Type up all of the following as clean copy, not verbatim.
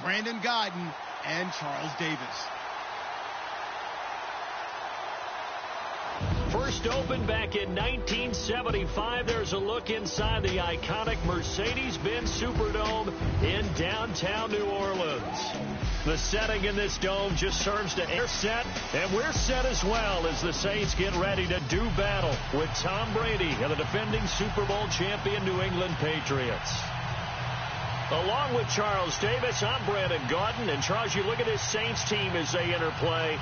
Brandon Guyton and Charles Davis. First opened back in 1975. There's a look inside the iconic Mercedes-Benz Superdome in downtown New Orleans. The setting in this dome just serves to air set, and we're set as well as the Saints get ready to do battle with Tom Brady and the defending Super Bowl champion New England Patriots. Along with Charles Davis, I'm Brandon Guyton, and Charles, you look at this Saints team as they enter play.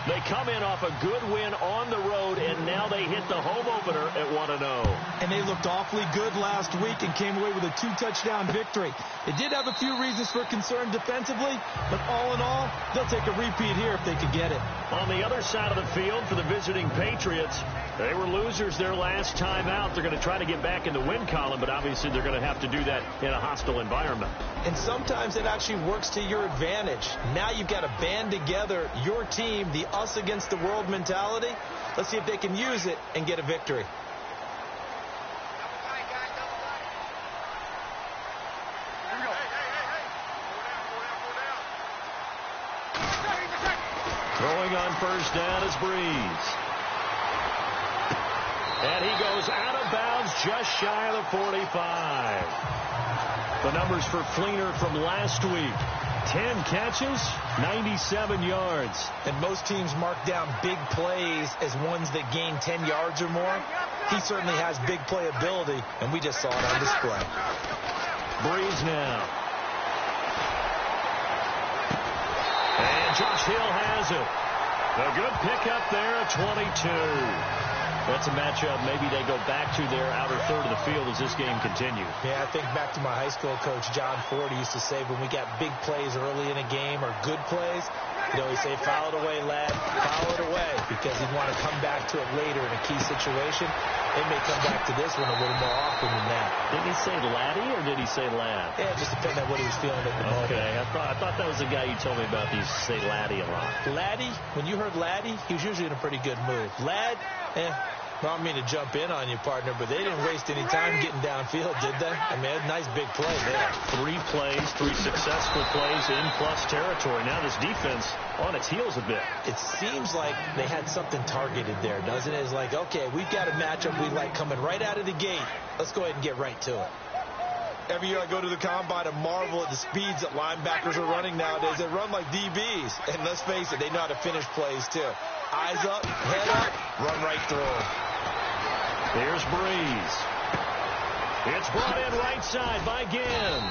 They come in off a good win on the road, and now they hit the home opener at 1-0. And they looked awfully good last week and came away with a 2-touchdown victory. They did have a few reasons for concern defensively, but all in all, they'll take a repeat here if they could get it. On the other side of the field for the visiting Patriots, they were losers their last time out. They're going to try to get back in the win column, but obviously they're going to have to do that in a hostile environment. And sometimes it actually works to your advantage. Now you've got to band together your team, the us against the world mentality. Let's see if they can use it and get a victory. Throwing on first down is Breeze. And he goes out of bounds just shy of the 45. The numbers for Fleener from last week. 10 catches, 97 yards. And most teams mark down big plays as ones that gain 10 yards or more. He certainly has big playability, and we just saw it on display. Breeze now. And Josh Hill has it. A good pickup there at 22. That's a matchup maybe they go back to their outer third of the field as this game continues. Yeah, I think back to my high school coach, John Ford, used to say when we got big plays early in a game or good plays, he'd always say, foul it away, lad, foul it away, because he'd want to come back to it later in a key situation. They may come back to this one a little more often than that. Did he say laddie or did he say lad? Yeah, it just depended on what he was feeling at the moment. Okay, I thought that was the guy you told me about. He used to say laddie a lot. Laddie, when you heard laddie, he was usually in a pretty good mood. Lad, I don't mean to jump in on you, partner, but they didn't waste any time getting downfield, did they? I mean, a nice big play there. 3 plays, 3 successful plays in plus territory. Now this defense on its heels a bit. It seems like they had something targeted there, doesn't it? It's like, okay, we've got a matchup we like coming right out of the gate. Let's go ahead and get right to it. Every year I go to the combine and marvel at the speeds that linebackers are running nowadays. They run like DBs. And let's face it, they know how to finish plays too. Eyes up, head up, run right through them. Here's Breeze. It's brought in right side by Ginn.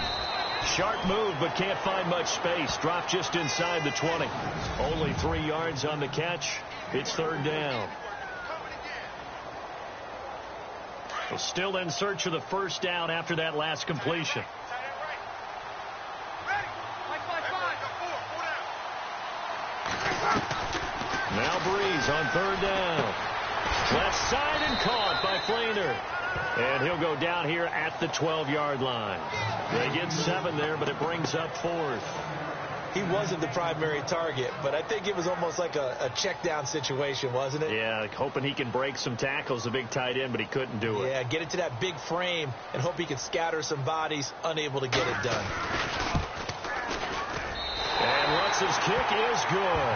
Sharp move, but can't find much space. Dropped just inside the 20. Only 3 yards on the catch. It's third down. Well, still in search of the first down after that last completion. Now Breeze on third down. Left side and caught by Fleener. And he'll go down here at the 12-yard line. They get 7 there, but it brings up 4th. He wasn't the primary target, but I think it was almost like a check down situation, wasn't it? Yeah, hoping he can break some tackles, the big tight end, but he couldn't do it. Yeah, get it to that big frame and hope he can scatter some bodies, unable to get it done. And Lutz's kick is good.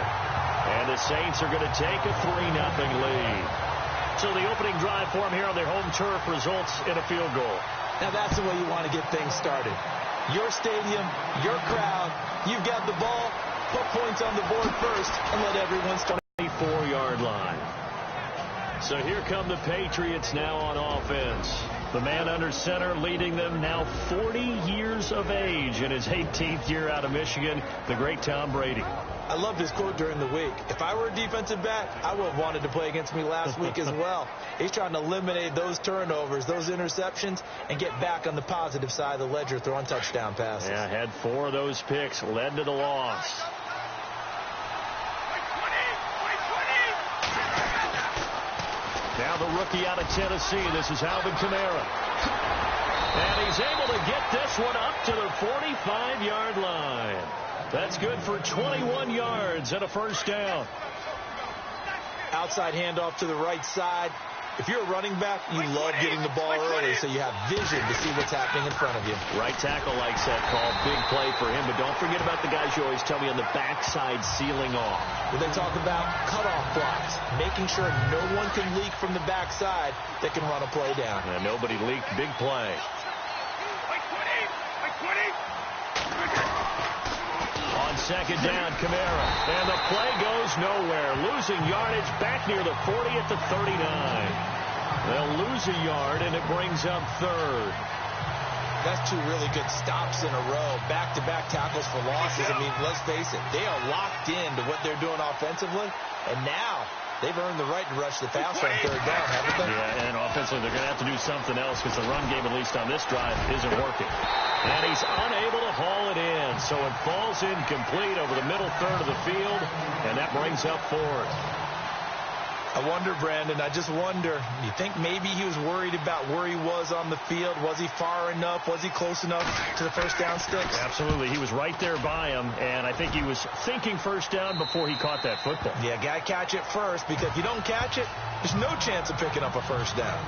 And the Saints are going to take a 3-0 lead. So the opening drive for them here on their home turf results in a field goal. Now that's the way you want to get things started. Your stadium, your crowd, you've got the ball, put points on the board first, and let everyone start. 24-yard line. So here come the Patriots now on offense. The man under center leading them now 40 years of age in his 18th year out of Michigan, the great Tom Brady. I loved his quote during the week. If I were a defensive back, I would have wanted to play against me last week as well. He's trying to eliminate those turnovers, those interceptions, and get back on the positive side of the ledger throwing touchdown passes. Yeah, had 4 of those picks, led to the loss. Now the rookie out of Tennessee. This is Alvin Kamara. And he's able to get this one up to the 45-yard line. That's good for 21 yards and a first down. Outside handoff to the right side. If you're a running back, you love getting the ball early so you have vision to see what's happening in front of you. Right tackle likes that call. Big play for him, but don't forget about the guys you always tell me on the backside sealing off. Well, they talk about cutoff blocks, making sure no one can leak from the backside that can run a play down. And nobody leaked. Big play. On second down, Kamara. And the play goes nowhere. Losing yardage back near the 40 at the 39. They'll lose a yard, and it brings up third. That's two really good stops in a row. Back-to-back tackles for losses. I mean, let's face it, they are locked into what they're doing offensively. And now they've earned the right to rush the passer on third down, haven't they? Yeah, and offensively, they're going to have to do something else because the run game, at least on this drive, isn't working. And he's unable to haul it in, so it falls incomplete over the middle third of the field, and that brings up fourth. I wonder, Brandon, I just wonder, you think maybe he was worried about where he was on the field? Was he far enough? Was he close enough to the first down sticks? Absolutely. He was right there by him, and I think he was thinking first down before he caught that football. Yeah, got to catch it first, because if you don't catch it, there's no chance of picking up a first down.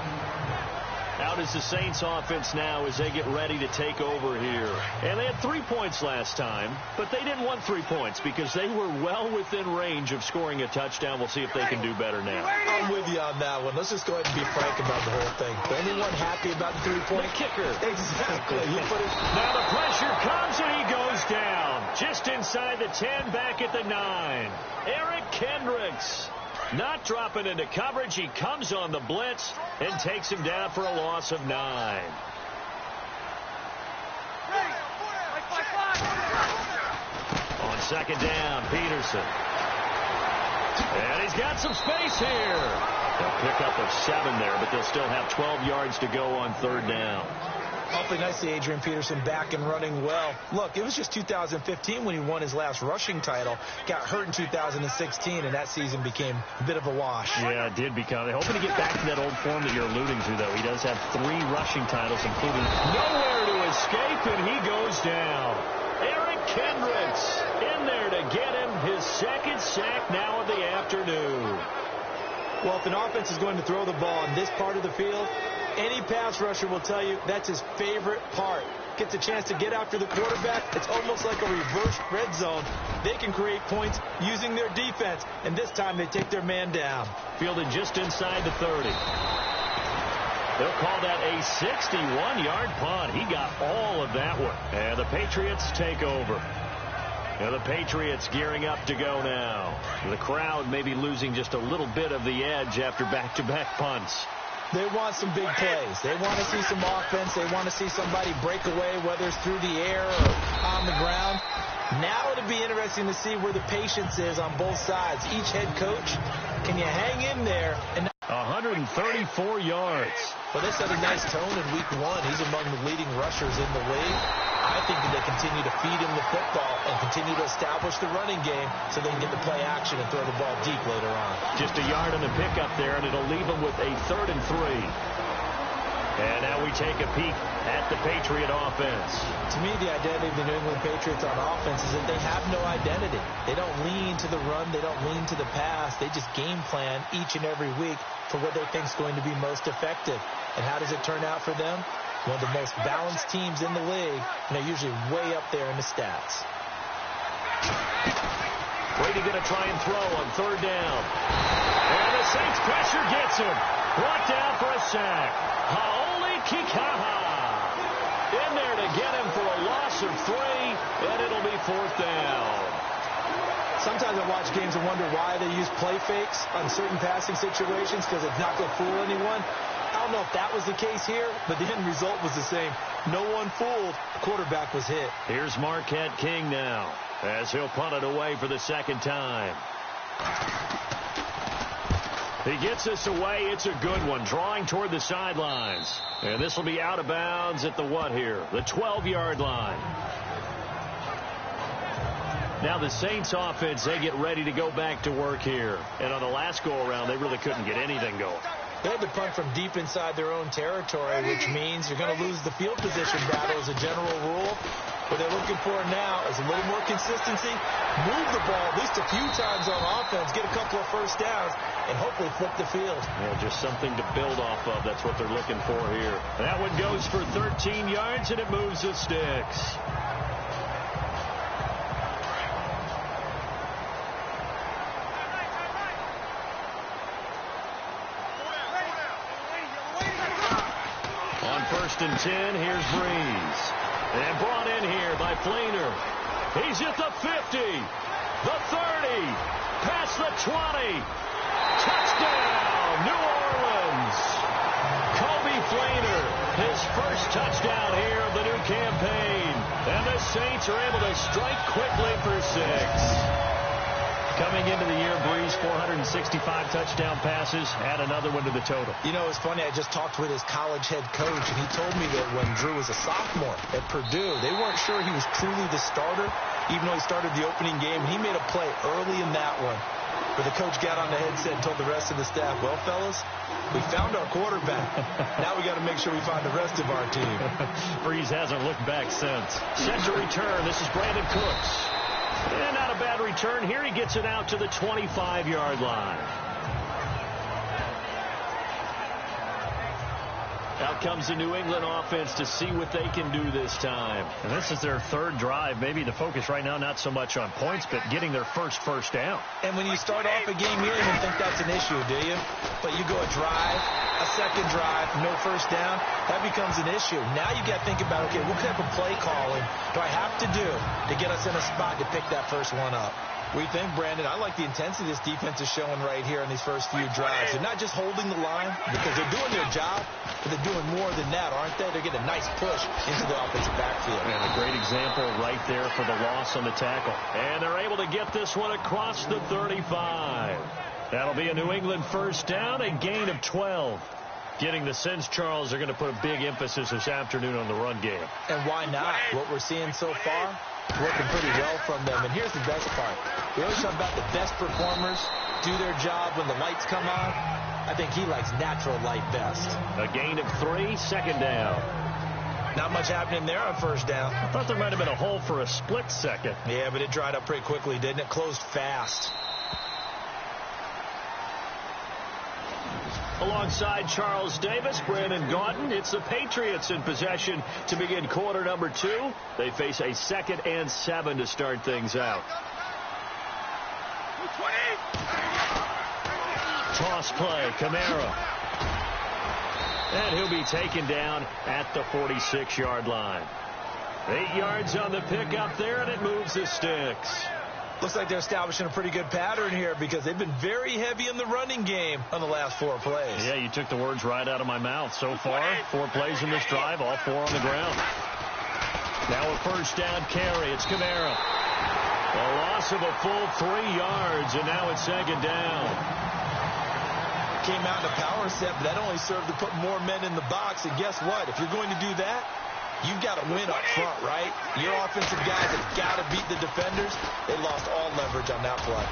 Out is the Saints offense now as they get ready to take over here. And they had 3 points last time, but they didn't want 3 points because they were well within range of scoring a touchdown. We'll see if they can do better now. I'm with you on that one. Let's just go ahead and be frank about the whole thing. The only one happy about the 3-point kicker. Exactly. Now the pressure comes and he goes down. Just inside the 10, back at the 9. Eric Kendricks. Not dropping into coverage. He comes on the blitz and takes him down for a loss of 9. On second down, Peterson. And he's got some space here. They'll pick up a 7 there, but they'll still have 12 yards to go on third down. Awfully nice to see Adrian Peterson back and running well. Look, it was just 2015 when he won his last rushing title. Got hurt in 2016, and that season became a bit of a wash. Yeah, it did become. They're hoping to get back to that old form that you're alluding to, though. He does have 3 rushing titles, including nowhere to escape, and he goes down. Eric Kendricks in there to get him his second sack now of the afternoon. Well, if an offense is going to throw the ball in this part of the field, any pass rusher will tell you that's his favorite part. Gets a chance to get after the quarterback. It's almost like a reverse red zone. They can create points using their defense, and this time they take their man down. Fielded just inside the 30. They'll call that a 61-yard punt. He got all of that one. And the Patriots take over. Now the Patriots gearing up to go now. The crowd maybe losing just a little bit of the edge after back-to-back punts. They want some big plays. They want to see some offense. They want to see somebody break away, whether it's through the air or on the ground. Now it'll be interesting to see where the patience is on both sides. Each head coach, can you hang in there? And 134 yards. Well, they set a nice tone in week 1. He's among the leading rushers in the league. I think that they continue to feed him the football and continue to establish the running game so they can get the play action and throw the ball deep later on. Just a yard on the pickup there, and it'll leave them with a 3rd and 3. And now we take a peek at the Patriot offense. To me, the identity of the New England Patriots on offense is that they have no identity. They don't lean to the run. They don't lean to the pass. They just game plan each and every week for what they think is going to be most effective. And how does it turn out for them? One of the most balanced teams in the league, and they're usually way up there in the stats. Brady going to try and throw on third down. And the Saints pressure gets him. Brought down for a sack. Haoli Kikaha in there to get him for a loss of 3, and it'll be 4th down. Sometimes I watch games and wonder why they use play fakes on certain passing situations because it's not going to fool anyone. I don't know if that was the case here, but the end result was the same. No one fooled. The quarterback was hit. Here's Marquette King now as he'll punt it away for the 2nd time. He gets this away. It's a good one. Drawing toward the sidelines. And this will be out of bounds at the what here? The 12-yard line. Now the Saints offense, they get ready to go back to work here. And on the last go-around, they really couldn't get anything going. They had to punt from deep inside their own territory, which means you're going to lose the field position battle as a general rule. What they're looking for now is a little more consistency, move the ball at least a few times on offense, get a couple of first downs, and hopefully flip the field. Yeah, just something to build off of. That's what they're looking for here. That one goes for 13 yards, and it moves the sticks. On 1st and 10, here's Breeze. And brought in here by Fleener. He's at the 50, the 30, past the 20. Touchdown, New Orleans. Kobe Fleener, his first touchdown here of the new campaign. And the Saints are able to strike quickly for 6. Coming into the year, Breeze, 465 touchdown passes. Add another one to the total. You know, it's funny. I just talked with his college head coach, and he told me that when Drew was a sophomore at Purdue, they weren't sure he was truly the starter, even though he started the opening game. He made a play early in that one, where the coach got on the headset and told the rest of the staff, well, fellas, we found our quarterback. Now we got to make sure we find the rest of our team. Breeze hasn't looked back since. Set to return. This is Brandon Cooks. And not a bad return here. He gets it out to the 25-yard line. Out comes the New England offense to see what they can do this time. And this is their third drive. Maybe the focus right now not so much on points, but getting their first down. And when you start off a game, you don't even think that's an issue, do you? But you go a drive, a second drive, no first down, that becomes an issue. Now you got to think about, okay, what type of play calling do I have to do to get us in a spot to pick that first one up? We think, Brandon, I like the intensity this defense is showing right here in these first few drives. They're not just holding the line because they're doing their job, but they're doing more than that, aren't they? They're getting a nice push into the offensive backfield. And a great example right there for the loss on the tackle. And they're able to get this one across the 35. That'll be a New England first down, a gain of 12. Getting the sense, Charles, they're going to put a big emphasis this afternoon on the run game. And why not? What we're seeing so far, working pretty well from them. And here's the best part. We always talk about the best performers do their job when the lights come on. I think he likes natural light best. A gain of 3, second down. Not much happening there on first down. I thought there might have been a hole for a split second. Yeah, but it dried up pretty quickly, didn't it? Closed fast. Alongside Charles Davis, Brandon Gaudin, it's the Patriots in possession to begin quarter number 2. They face a 2nd and 7 to start things out. Toss play, Kamara. And he'll be taken down at the 46-yard line. 8 yards on the pickup there, and it moves the sticks. Looks like they're establishing a pretty good pattern here because they've been very heavy in the running game on the last 4 plays. Yeah, you took the words right out of my mouth. So far, 4 plays in this drive, all 4 on the ground. Now a first down carry. It's Kamara. A loss of a full 3 yards, and now it's second down. Came out in a power set, but that only served to put more men in the box. And guess what? If you're going to do that, you've got to win up front, right? Your offensive guys have got to beat the defenders. They lost all leverage on that play.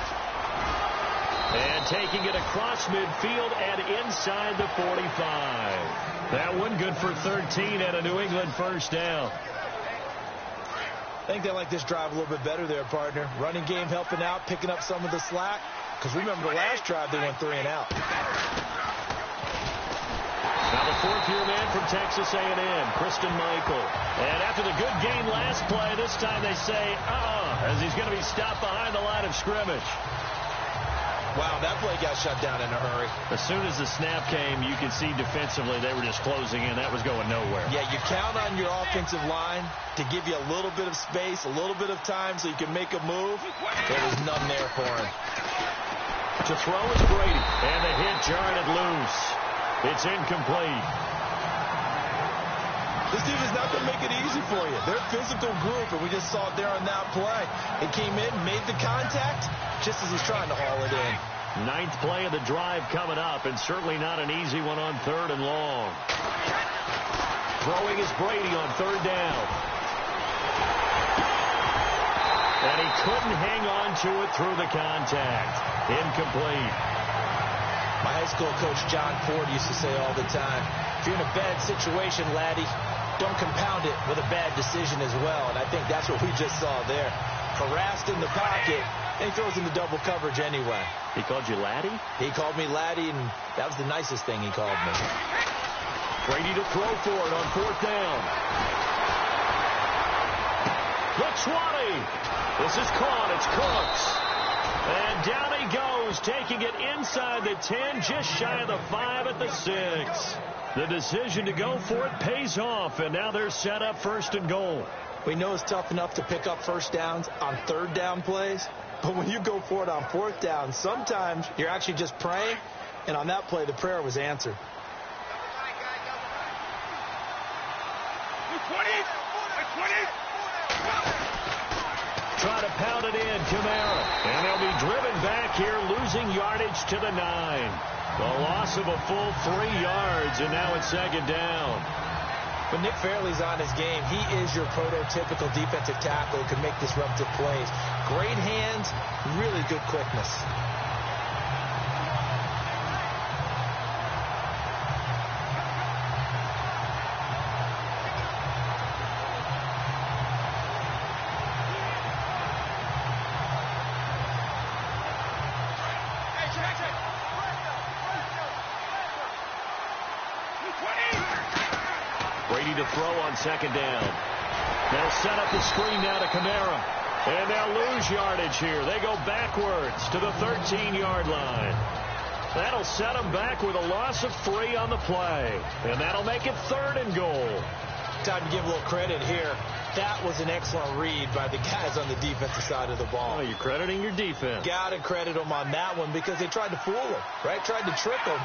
And taking it across midfield and inside the 45. That one good for 13 and a New England first down. I think they like this drive a little bit better there, partner. Running game helping out, picking up some of the slack. Because remember the last drive, they went 3 and out. Now the 4th-year man from Texas A&M, Christian Michael. And after the good game last play, this time they say, as he's going to be stopped behind the line of scrimmage. Wow, that play got shut down in a hurry. As soon as the snap came, you could see defensively they were just closing in. That was going nowhere. Yeah, you count on your offensive line to give you a little bit of space, a little bit of time so you can make a move. There was none there for him. To throw is Brady. And the hit jarred it loose. It's incomplete. This team is not going to make it easy for you. They're a physical group, and we just saw it there on that play. It came in, made the contact, just as he's trying to haul it in. 9th play of the drive coming up, and certainly not an easy one on 3rd and long. Throwing is Brady on 3rd down. And he couldn't hang on to it through the contact. Incomplete. My high school coach, John Ford, used to say all the time, if you're in a bad situation, laddie, don't compound it with a bad decision as well. And I think that's what we just saw there. Harassed in the pocket, and he throws into double coverage anyway. He called you Laddie? He called me Laddie, and that was the nicest thing he called me. Brady to throw for it on 4th down. The 20. This is caught. It's Cooks. And down he goes, taking it inside the 10, just shy of the 5 at the 6. The decision to go for it pays off, and now they're set up 1st and goal. We know it's tough enough to pick up first downs on 3rd down plays, but when you go for it on 4th down, sometimes you're actually just praying, and on that play, the prayer was answered. Try to pound it in, Kamara. And they'll be driven back here, losing yardage to the 9. The loss of a full 3 yards, and now it's 2nd down. When Nick Fairley's on his game, he is your prototypical defensive tackle who can make disruptive plays. Great hands, really good quickness. Brady to throw on 2nd down. They'll set up the screen now to Kamara. And they'll lose yardage here. They go backwards to the 13-yard line. That'll set them back with a loss of 3 on the play. And that'll make it 3rd and goal. Time to give a little credit here. That was an excellent read by the guys on the defensive side of the ball. Oh, you're crediting your defense. Got to credit them on that one because they tried to fool them, right? Tried to trick them.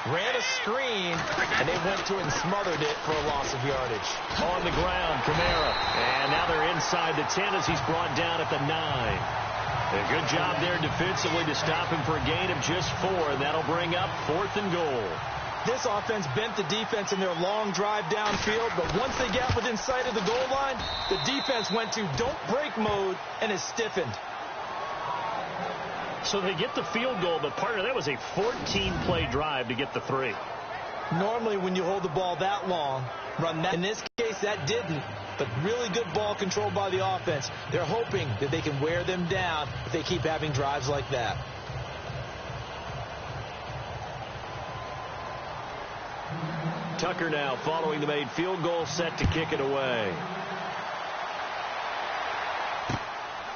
Ran a screen, and they went to it and smothered it for a loss of yardage. On the ground, Kamara. And now they're inside the 10 as he's brought down at the 9. A good job there defensively to stop him for a gain of just 4, and that'll bring up 4th and goal. This offense bent the defense in their long drive downfield, but once they got within sight of the goal line, the defense went to don't break mode and is stiffened. So they get the field goal, but partner, that was a 14-play drive to get the 3. Normally when you hold the ball that long, run that. In this case, that didn't, but really good ball control by the offense. They're hoping that they can wear them down if they keep having drives like that. Tucker now following the made field goal, set to kick it away.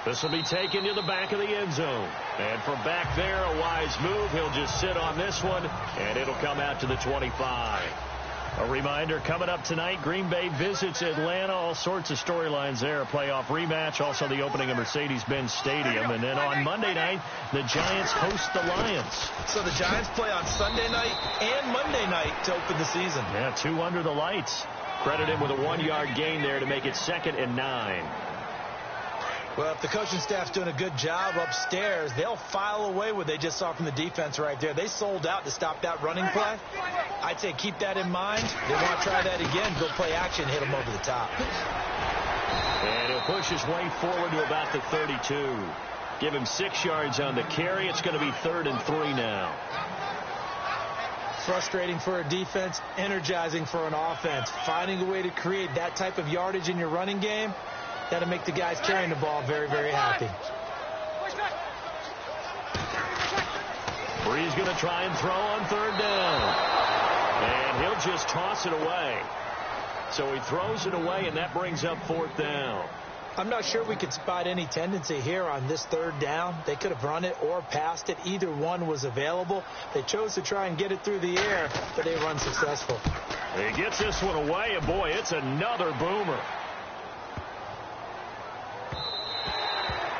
This will be taken to the back of the end zone. And from back there, a wise move. He'll just sit on this one, and it'll come out to the 25. A reminder, coming up tonight, Green Bay visits Atlanta. All sorts of storylines there. A playoff rematch, also the opening of Mercedes-Benz Stadium. And then on Monday night, the Giants host the Lions. So the Giants play on Sunday night and Monday night to open the season. Yeah, 2 under the lights. Credit him with a 1-yard gain there to make it 2nd and 9. Well, if the coaching staff's doing a good job upstairs, they'll file away what they just saw from the defense right there. They sold out to stop that running play. I'd say keep that in mind. They want to try that again. Go play action, hit them over the top. And he'll push his way forward to about the 32. Give him 6 yards on the carry. It's going to be 3rd and 3 now. Frustrating for a defense, energizing for an offense. Finding a way to create that type of yardage in your running game, that'll make the guys carrying the ball very, very happy. Bree's going to try and throw on 3rd down. And he'll just toss it away. So he throws it away, and that brings up 4th down. I'm not sure we could spot any tendency here on this 3rd down. They could have run it or passed it. Either one was available. They chose to try and get it through the air, but they run successful. He gets this one away, and boy, it's another boomer.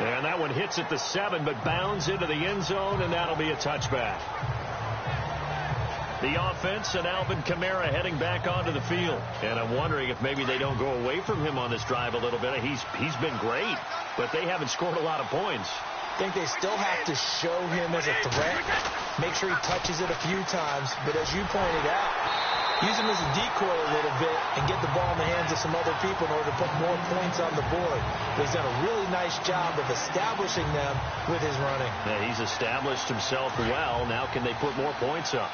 And that one hits at the 7, but bounds into the end zone, and that'll be a touchback. The offense and Alvin Kamara heading back onto the field. And I'm wondering if maybe they don't go away from him on this drive a little bit. He's been great, but they haven't scored a lot of points. I think they still have to show him as a threat. Make sure he touches it a few times. But as you pointed out, use him as a decoy a little bit and get the ball in the hands of some other people in order to put more points on the board. But he's done a really nice job of establishing them with his running. Yeah, he's established himself well. Now can they put more points up?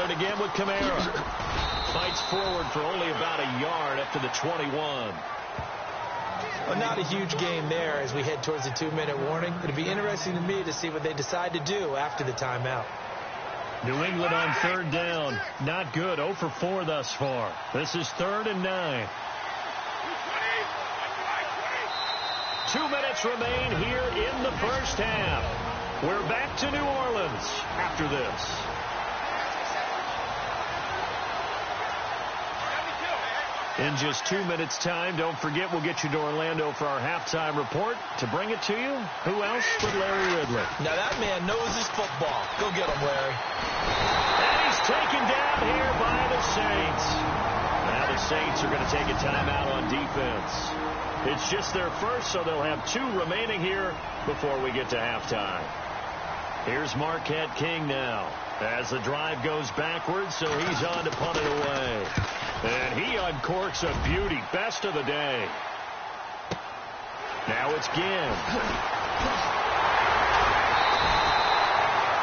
it again with Kamara. Fights forward for only about a yard up to the 21. Well, not a huge gain there as we head towards the 2-minute warning. It'll be interesting to me to see what they decide to do after the timeout. New England on third down. Not good. 0 for 4 thus far. This is 3rd and 9. 2 minutes remain here in the first half. We're back to New Orleans after this. In just 2 minutes' time, don't forget we'll get you to Orlando for our halftime report. To bring it to you, who else but Larry Ridley? Now that man knows his football. Go get him, Larry. And he's taken down here by the Saints. Now the Saints are going to take a timeout on defense. It's just their first, so they'll have 2 remaining here before we get to halftime. Here's Marquette King now as the drive goes backwards, so he's on to punt it away. And he uncorks a beauty. Best of the day. Now it's Ginn.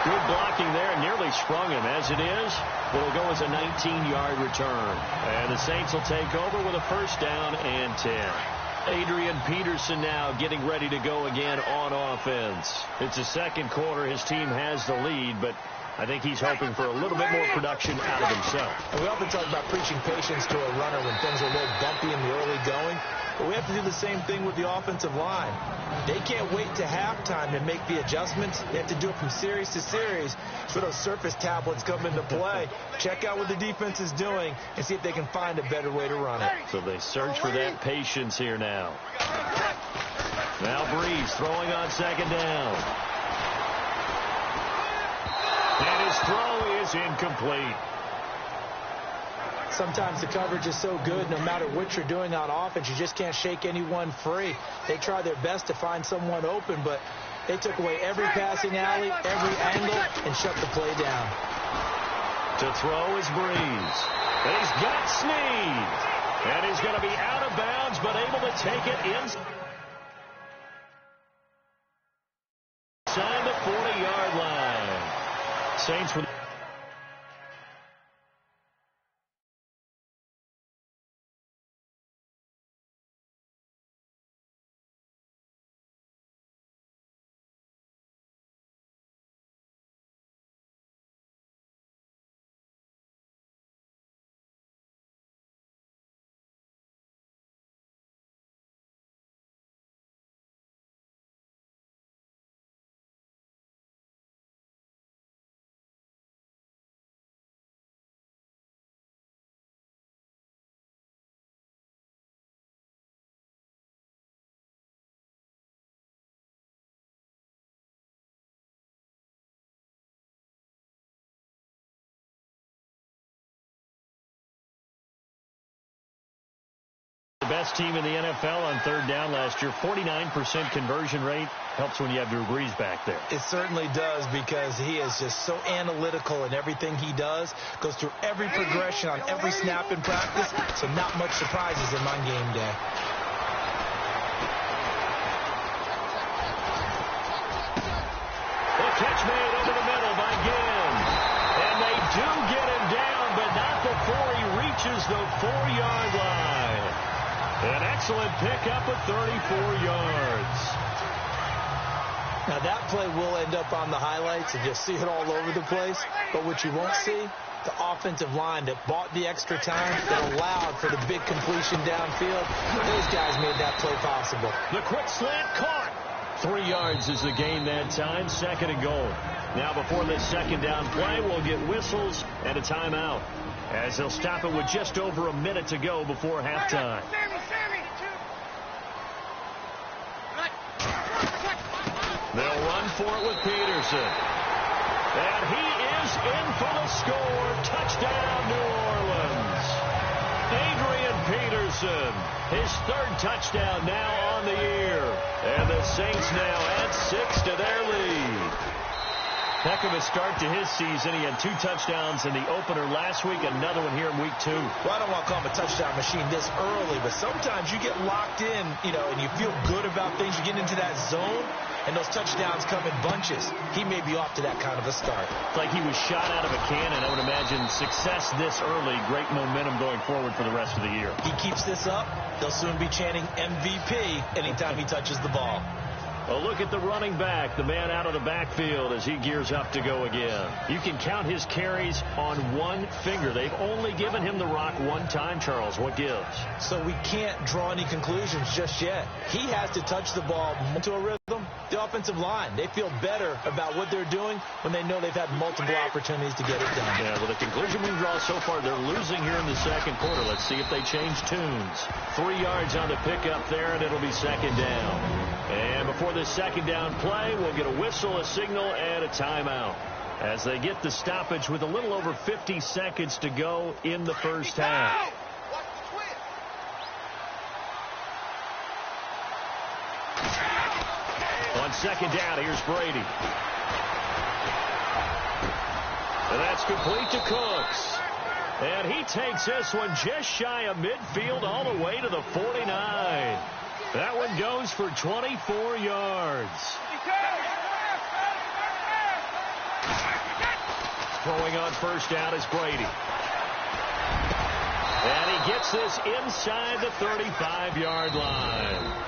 Good blocking there. Nearly sprung him. As it is, it'll go as a 19-yard return. And the Saints will take over with a first down and 10. Adrian Peterson now getting ready to go again on offense. It's the second quarter. His team has the lead, but I think he's hoping for a little bit more production out of himself. And we often talk about preaching patience to a runner when things are a little bumpy in the early going. But we have to do the same thing with the offensive line. They can't wait to halftime to make the adjustments. They have to do it from series to series. So those surface tablets come into play. Check out what the defense is doing and see if they can find a better way to run it. So they search for that patience here now. Now Breeze throwing on second down. And his throw is incomplete. Sometimes the coverage is so good, no matter what you're doing on offense, you just can't shake anyone free. They try their best to find someone open, but they took away every passing alley, every angle, and shut the play down. To throw is Breeze. And he's got Snead. And he's going to be out of bounds, but able to take it inside the 40-yard line. Saints with best team in the NFL on third down last year. 49% conversion rate. Helps when you have Drew Brees back there. It certainly does, because he is just so analytical in everything he does. Goes through every progression on every snap in practice, so not much surprises him on game day. The catch made over the middle by Ginn. And they do get him down, but not before he reaches the 4-yard line. An excellent pickup of 34 yards. Now that play will end up on the highlights, and you'll see it all over the place. But what you won't see, the offensive line that bought the extra time, that allowed for the big completion downfield. Those guys made that play possible. The quick slant caught. 3 yards is the gain that time. 2nd and goal. Now before this second down play, we'll get whistles and a timeout, as they'll stop it with just over a minute to go before halftime. They'll run for it with Peterson. And he is in for the score. Touchdown, New Orleans. Adrian Peterson, his 3rd touchdown now on the year. And the Saints now add 6 to their lead. Heck of a start to his season. He had 2 touchdowns in the opener last week, another one here in week 2. Well, I don't want to call him a touchdown machine this early, but sometimes you get locked in, and you feel good about things. You get into that zone, and those touchdowns come in bunches. He may be off to that kind of a start. It's like he was shot out of a cannon. I would imagine success this early, great momentum going forward for the rest of the year. He keeps this up, they'll soon be chanting MVP anytime he touches the ball. A look at the running back, the man out of the backfield as he gears up to go again. You can count his carries on one finger. They've only given him the rock one time, Charles. What gives? So we can't draw any conclusions just yet. He has to touch the ball into a rhythm. The offensive line, they feel better about what they're doing when they know they've had multiple opportunities to get it done. Yeah, well, the conclusion we draw so far, they're losing here in the second quarter. Let's see if they change tunes. 3 yards on the pickup there, and it'll be second down. And before this second down play, we'll get a whistle, a signal, and a timeout as they get the stoppage with a little over 50 seconds to go in the first half. On second down, here's Brady. And that's complete to Cooks. And he takes this one just shy of midfield all the way to the 49. That one goes for 24 yards. Throwing on first down is Brady. And he gets this inside the 35-yard line.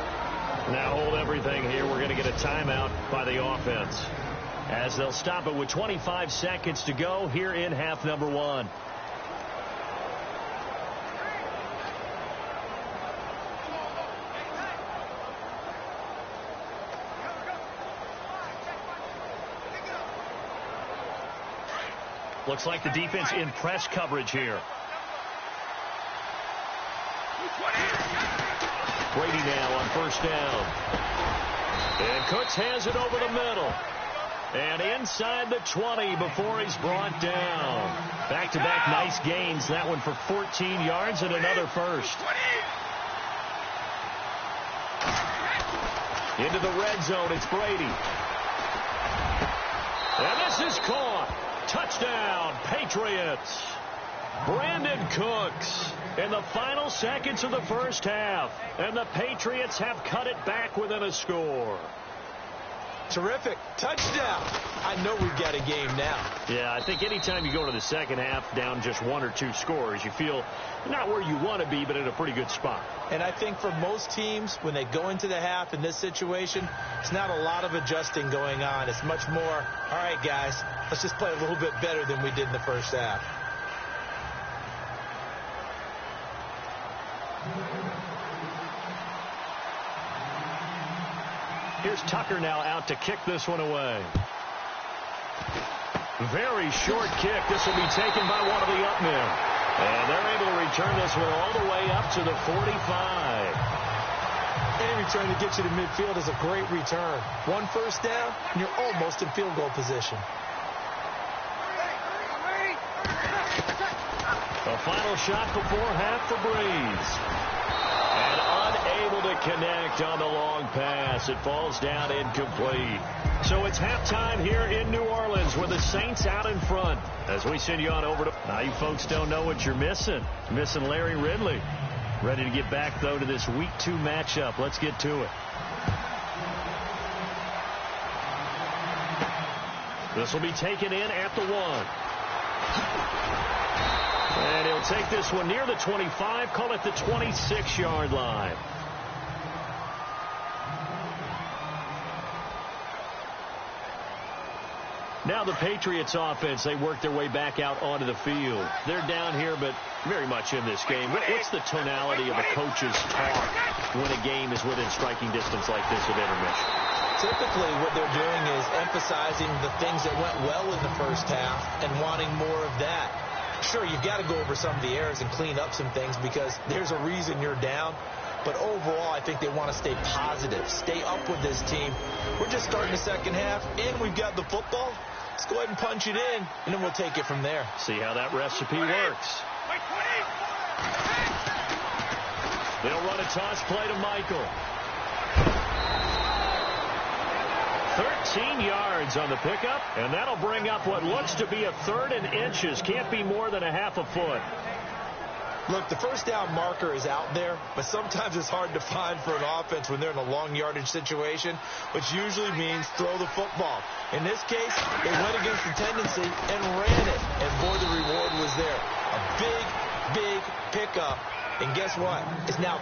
Now hold everything here. We're going to get a timeout by the offense as they'll stop it with 25 seconds to go here in half number one. Looks like the defense in press coverage here. Brady now on first down. And Cooks has it over the middle. And inside the 20 before he's brought down. Back-to-back nice gains. That one for 14 yards and another first. Into the red zone, it's Brady. And this is caught. Touchdown, Patriots. Brandon Cooks in the final seconds of the first half. And the Patriots have cut it back within a score. Terrific. Touchdown. I know we've got a game now. Yeah, I think anytime you go into the second half down just 1 or 2 scores, you feel not where you want to be, but in a pretty good spot. And I think for most teams, when they go into the half in this situation, it's not a lot of adjusting going on. It's much more, all right, guys, let's just play a little bit better than we did in the first half. Here's Tucker now out to kick this one away. Very short kick. This will be taken by one of the up men. And they're able to return this one all the way up to the 45. Any return to get you to midfield is a great return. 1 first down, and you're almost in field goal position. A final shot before half for Breeze. And unable to connect on the long pass. It falls down incomplete. So it's halftime here in New Orleans with the Saints out in front. As we send you on over to... Now you folks don't know what you're missing. Missing Larry Ridley. Ready to get back, though, to this Week 2 matchup. Let's get to it. This will be taken in at the 1. And he'll take this one near the 25, call it the 26-yard line. Now the Patriots offense, they work their way back out onto the field. They're down here, but very much in this game. What's the tonality of a coach's talk when a game is within striking distance like this at intermission? Typically what they're doing is emphasizing the things that went well in the first half and wanting more of that. Sure, you've got to go over some of the errors and clean up some things because there's a reason you're down. But overall, I think they want to stay positive, stay up with this team. We're just starting the second half, and we've got the football. Let's go ahead and punch it in, and then we'll take it from there. See how that recipe works. They'll run a toss play to Michael. 13 yards on the pickup, and that'll bring up what looks to be a 3rd and inches. Can't be more than a half a foot. Look, the first down marker is out there, but sometimes it's hard to find for an offense when they're in a long yardage situation, which usually means throw the football. In this case, they went against the tendency and ran it. And boy, the reward was there. A big, big pickup. And guess what? It's now...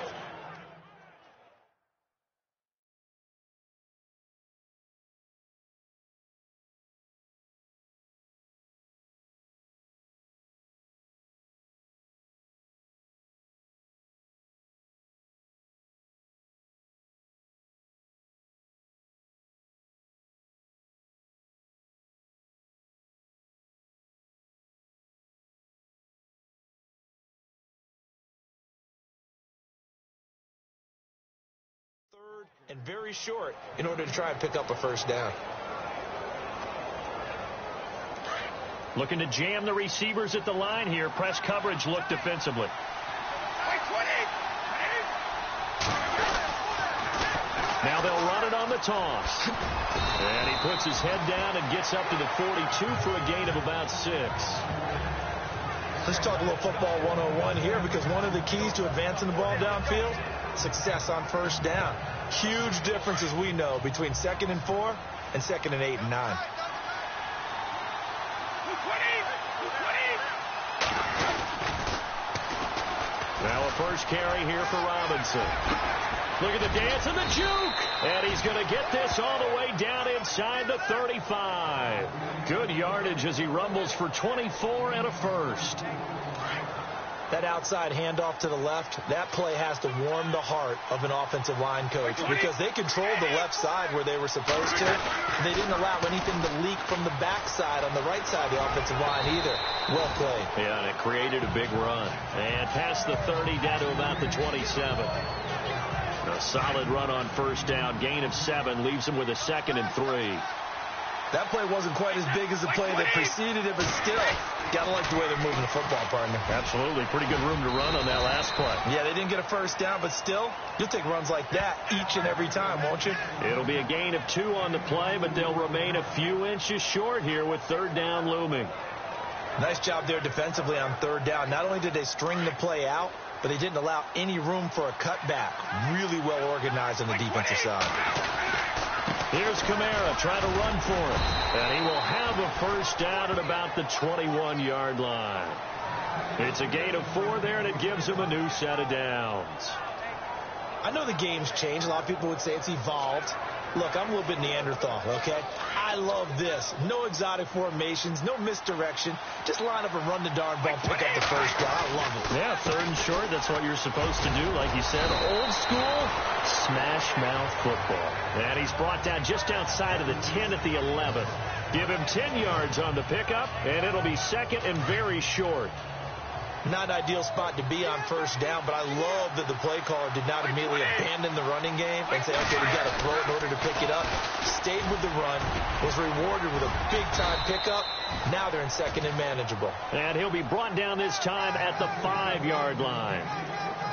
and very short in order to try and pick up a first down. Looking to jam the receivers at the line here. Press coverage look defensively. Now they'll run it on the toss. And he puts his head down and gets up to the 42 for a gain of about 6. Let's talk a little football 101 here, because one of the keys to advancing the ball downfield, success on first down. Huge difference, as we know, between 2nd and 4 and 2nd and 8 and 9. Now a first carry here for Robinson. Look at the dance and the juke. And he's going to get this all the way down inside the 35. Good yardage as he rumbles for 24 and a first. That outside handoff to the left, that play has to warm the heart of an offensive line coach, because they controlled the left side where they were supposed to. They didn't allow anything to leak from the backside on the right side of the offensive line either. Well played. Yeah, and it created a big run. And past the 30 down to about the 27. A solid run on first down. Gain of 7 leaves him with a 2nd and 3. That play wasn't quite as big as the play that preceded it, but still, gotta like the way they're moving the football, partner. Absolutely. Pretty good room to run on that last play. Yeah, they didn't get a first down, but still, you'll take runs like that each and every time, won't you? It'll be a gain of 2 on the play, but they'll remain a few inches short here with third down looming. Nice job there defensively on third down. Not only did they string the play out, but they didn't allow any room for a cutback. Really well organized on the defensive side. Here's Kamara trying to run for it. And he will have a first down at about the 21-yard line. It's a gain of 4 there, and it gives him a new set of downs. I know the game's changed. A lot of people would say it's evolved. Look, I'm a little bit Neanderthal, okay? I love this. No exotic formations, no misdirection. Just line up and run the darn ball, pick up the first down. I love it. Yeah, 3rd and short, that's what you're supposed to do. Like you said, old school, smash mouth football. And he's brought down just outside of the 10 at the 11th. Give him 10 yards on the pickup, and it'll be 2nd and very short. Not an ideal spot to be on first down, but I love that the play caller did not immediately abandon the running game and say, okay, we've got to throw it in order to pick it up. Stayed with the run, was rewarded with a big-time pickup. Now they're in 2nd and manageable. And he'll be brought down this time at the 5-yard line.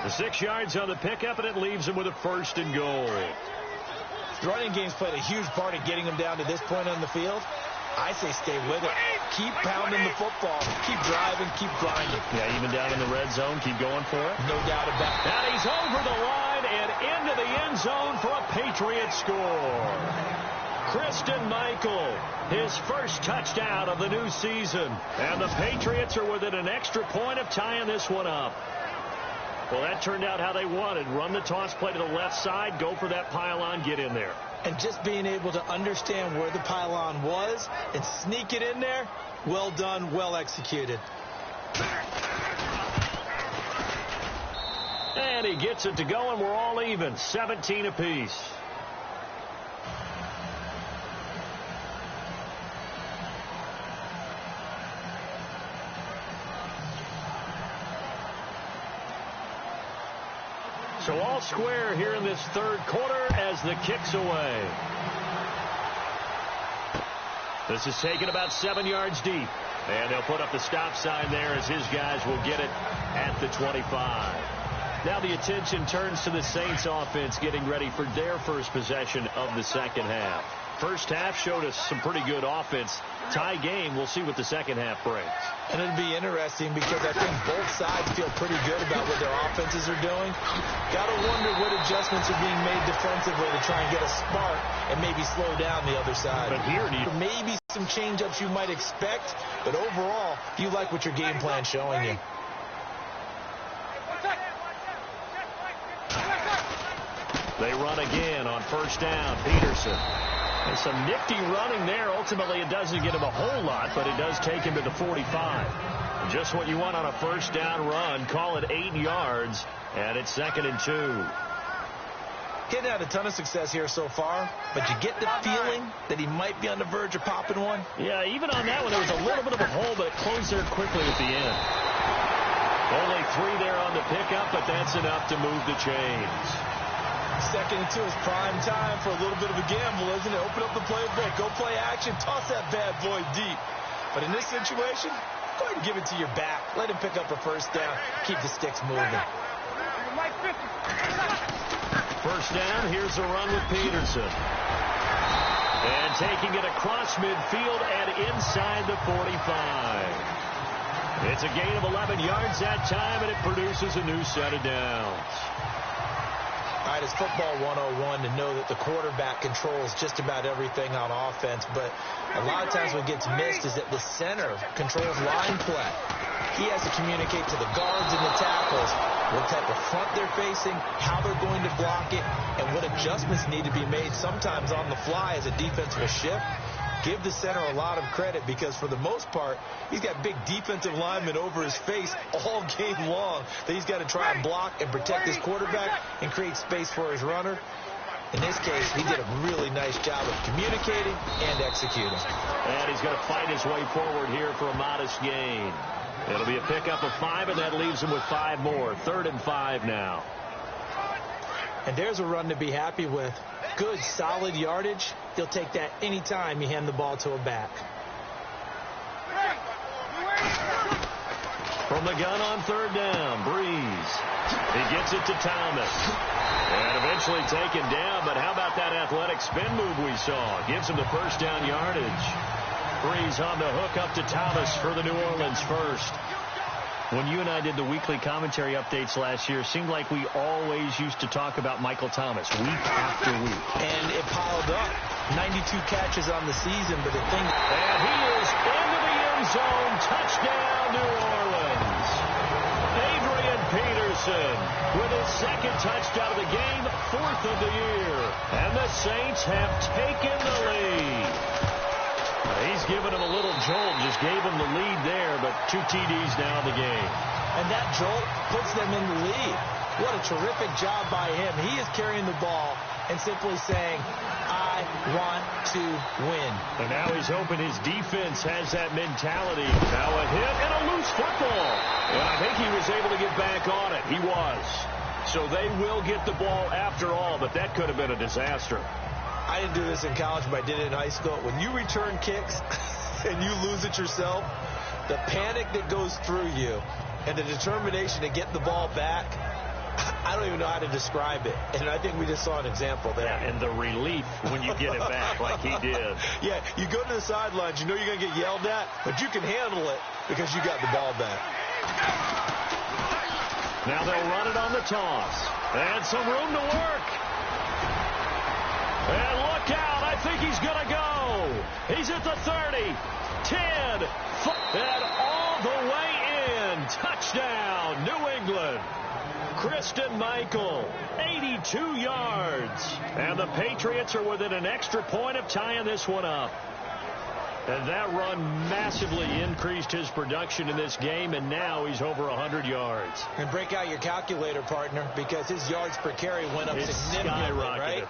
The 6 yards on the pickup, and it leaves him with a 1st and goal. The running game's played a huge part in getting him down to this point on the field. I say stay with it. Keep pounding the football. Keep driving. Keep grinding. Yeah, even down in the red zone, keep going for it. No doubt about it. And he's over the line and into the end zone for a Patriot score. Christian Michael, his first touchdown of the new season. And the Patriots are within an extra point of tying this one up. Well, that turned out how they wanted. Run the toss play to the left side, go for that pylon, get in there. And just being able to understand where the pylon was and sneak it in there, well done, well executed. And he gets it to go, and we're all even, 17 apiece. So all square here in this 3rd quarter as the kick's away. This is taken about 7 yards deep. And they'll put up the stop sign there as his guys will get it at the 25. Now the attention turns to the Saints offense getting ready for their first possession of the second half. First half showed us some pretty good offense. Tie game. We'll see what the second half brings. And it'll be interesting because I think both sides feel pretty good about what their offenses are doing. Got to wonder what adjustments are being made defensively to try and get a spark and maybe slow down the other side. But here, maybe some change-ups you might expect, but overall, you like what your game plan's showing you. They run again on first down. Peterson. And some nifty running there. Ultimately, it doesn't get him a whole lot, but it does take him to the 45. Just what you want on a first down run. Call it 8 yards, and it's 2nd and 2. Getting had a ton of success here so far, but you get the feeling that he might be on the verge of popping one. Yeah, even on that one, there was a little bit of a hole, but it closed there quickly at the end. Only 3 there on the pickup, but that's enough to move the chains. 2nd and 2 is prime time for a little bit of a gamble, isn't it? Open up the playbook. Go play action. Toss that bad boy deep. But in this situation, go ahead and give it to your back. Let him pick up a first down. Keep the sticks moving. First down. Here's the run with Peterson. And taking it across midfield and inside the 45. It's a gain of 11 yards that time, and it produces a new set of downs. All right, it's football 101 to know that the quarterback controls just about everything on offense, but a lot of times what gets missed is that the center controls line play. He has to communicate to the guards and the tackles what type of front they're facing, how they're going to block it, and what adjustments need to be made sometimes on the fly as a defensive shift. Give the center a lot of credit because for the most part, he's got big defensive linemen over his face all game long that he's got to try and block and protect his quarterback and create space for his runner. In this case, he did a really nice job of communicating and executing. And he's going to fight his way forward here for a modest gain. It'll be a pickup of 5, and that leaves him with 5 more. 3rd and 5 now. And there's a run to be happy with. Good, solid yardage. He'll take that any time you hand the ball to a back. From the gun on 3rd down, Breeze. He gets it to Thomas. And eventually taken down, but how about that athletic spin move we saw? Gives him the first down yardage. Breeze on the hook up to Thomas for the New Orleans first. When you and I did the weekly commentary updates last year, it seemed like we always used to talk about Michael Thomas week after week. And it piled up. 92 catches on the season, but the thing... And he is into the end zone. Touchdown, New Orleans. Adrian Peterson with his 2nd touchdown of the game, 4th of the year. And the Saints have taken the lead. He's given him a little jolt, just gave him the lead there, but 2 TDs now in the game. And that jolt puts them in the lead. What a terrific job by him. He is carrying the ball and simply saying, I want to win. And now he's hoping his defense has that mentality. Now a hit and a loose football. And I think he was able to get back on it. He was. So they will get the ball after all, but that could have been a disaster. I didn't do this in college, but I did it in high school. When you return kicks and you lose it yourself, the panic that goes through you and the determination to get the ball back, I don't even know how to describe it. And I think we just saw an example there. Yeah, and the relief when you get it back like he did. Yeah, you go to the sidelines, you know you're going to get yelled at, but you can handle it because you got the ball back. Now they'll run it on the toss. And some room to work. And look out. I think he's going to go. He's at the 30, 10, and all the way in. Touchdown, New England. Kristen Michael, 82 yards. And the Patriots are within an extra point of tying this one up. And that run massively increased his production in this game, and now he's over 100 yards. And break out your calculator, partner, because his yards per carry went up significantly, right?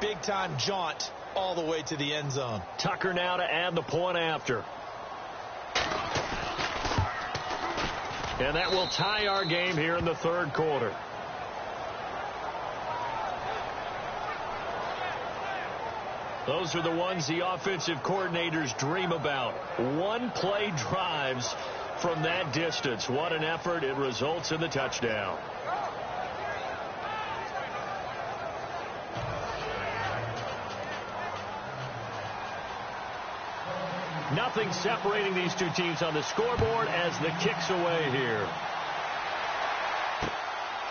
Big-time jaunt all the way to the end zone. Tucker now to add the point after. And that will tie our game here in the 3rd quarter. Those are the ones the offensive coordinators dream about. One-play drives from that distance. What an effort. It results in the touchdown. Nothing separating these two teams on the scoreboard as the kick's away here.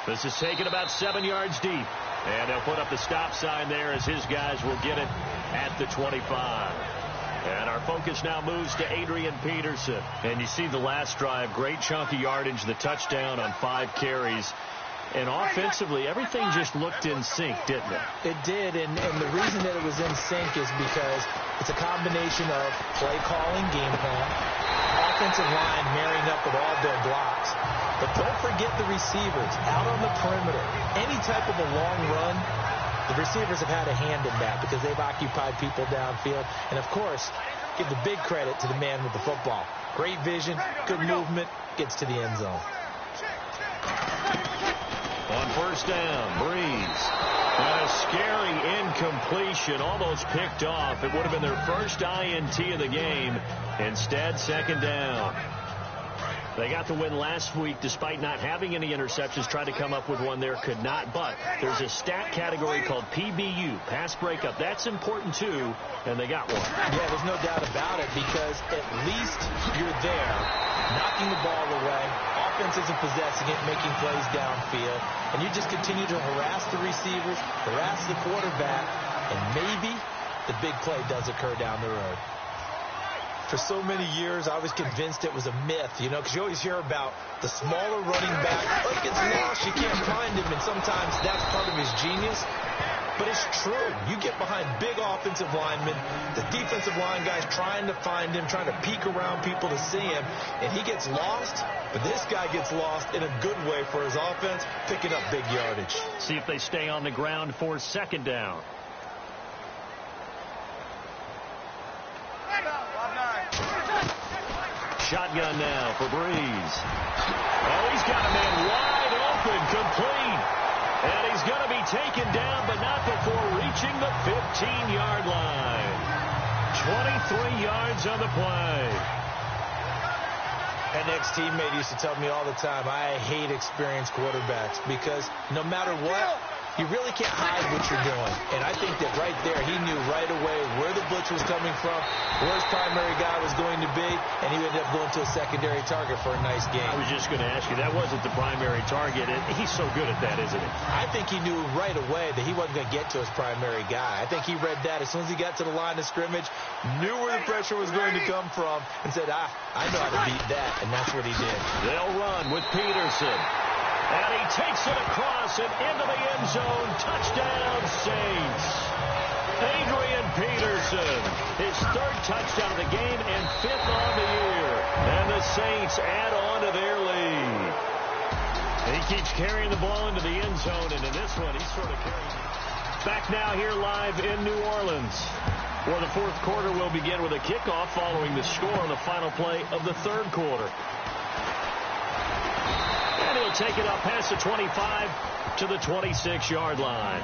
This is taken about 7 yards deep. And they'll put up the stop sign there as his guys will get it at the 25. And our focus now moves to Adrian Peterson. And you see the last drive, great chunky yardage, the touchdown on 5 carries. And offensively, everything just looked in sync, didn't it? It did, and the reason that it was in sync is because it's a combination of play calling, game plan, offensive line marrying up with all their blocks. But don't forget the receivers out on the perimeter. Any type of a long run, the receivers have had a hand in that because they've occupied people downfield. And, of course, give the big credit to the man with the football. Great vision, good movement, gets to the end zone. On first down, Breeze. And a scary incompletion, almost picked off. It would have been their first INT of the game. Instead, second down. They got the win last week despite not having any interceptions. Tried to come up with one there, could not. But there's a stat category called PBU, pass breakup. That's important, too, and they got one. Yeah, there's no doubt about it because at least you're there, knocking the ball away. Offense isn't possessing it, making plays downfield. And you just continue to harass the receivers, harass the quarterback, and maybe the big play does occur down the road. For so many years, I was convinced it was a myth, you know, because you always hear about the smaller running back. Oh, he gets lost, you can't find him, and sometimes that's part of his genius. But it's true. You get behind big offensive linemen, the defensive line guys trying to find him, trying to peek around people to see him, and he gets lost. But this guy gets lost in a good way for his offense, picking up big yardage. See if they stay on the ground for second down. Shotgun now for Breeze. Oh, he's got a man wide open, complete. And he's going to be taken down, but not before reaching the 15-yard line. 23 yards on the play. An ex-teammate used to tell me all the time, I hate experienced quarterbacks because no matter what, you really can't hide what you're doing. And I think that right there, he knew right away where the blitz was coming from, where his primary guy was going to be, and he ended up going to a secondary target for a nice game. I was just going to ask you, that wasn't the primary target. He's so good at that, isn't he? I think he knew right away that he wasn't going to get to his primary guy. I think he read that as soon as he got to the line of scrimmage, knew where the pressure was going to come from, and said, I know how to beat that, and that's what he did. They'll run with Peterson. And he takes it across and into the end zone. Touchdown, Saints. Adrian Peterson, his 3rd touchdown of the game and 5th on the year. And the Saints add on to their lead. He keeps carrying the ball into the end zone, and in this one, he's sort of carrying it. Back now here live in New Orleans, where the 4th quarter will begin with a kickoff following the score on the final play of the 3rd quarter. And he'll take it up past the 25 to the 26-yard line.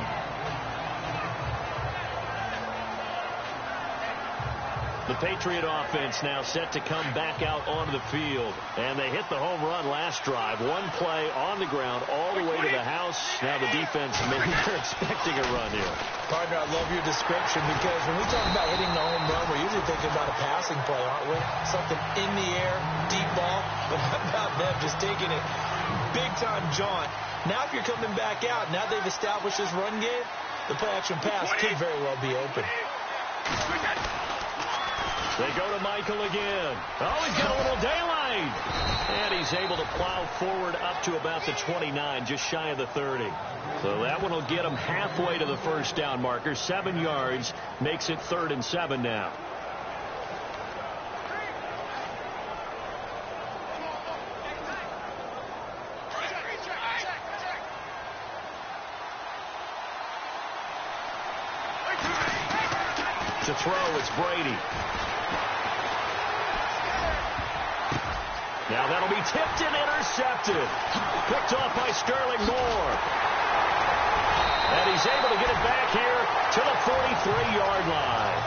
The Patriot offense now set to come back out onto the field. And they hit the home run last drive. One play on the ground all the way to the house. Now the defense, maybe they're expecting a run here. Partner, I love your description because when we talk about hitting the home run, we're usually thinking about a passing play, aren't we? Something in the air, deep ball. But how about them just taking it big-time jaunt? Now if you're coming back out, now they've established this run game, the play-action pass could very well be open. They go to Michael again. Oh, he's got a little daylight. And he's able to plow forward up to about the 29, just shy of the 30. So that one will get him halfway to the first down marker. 7 yards makes it 3rd and 7 now. To throw, it's Brady. Now that'll be tipped and intercepted. Picked off by Sterling Moore. And he's able to get it back here to the 43-yard line.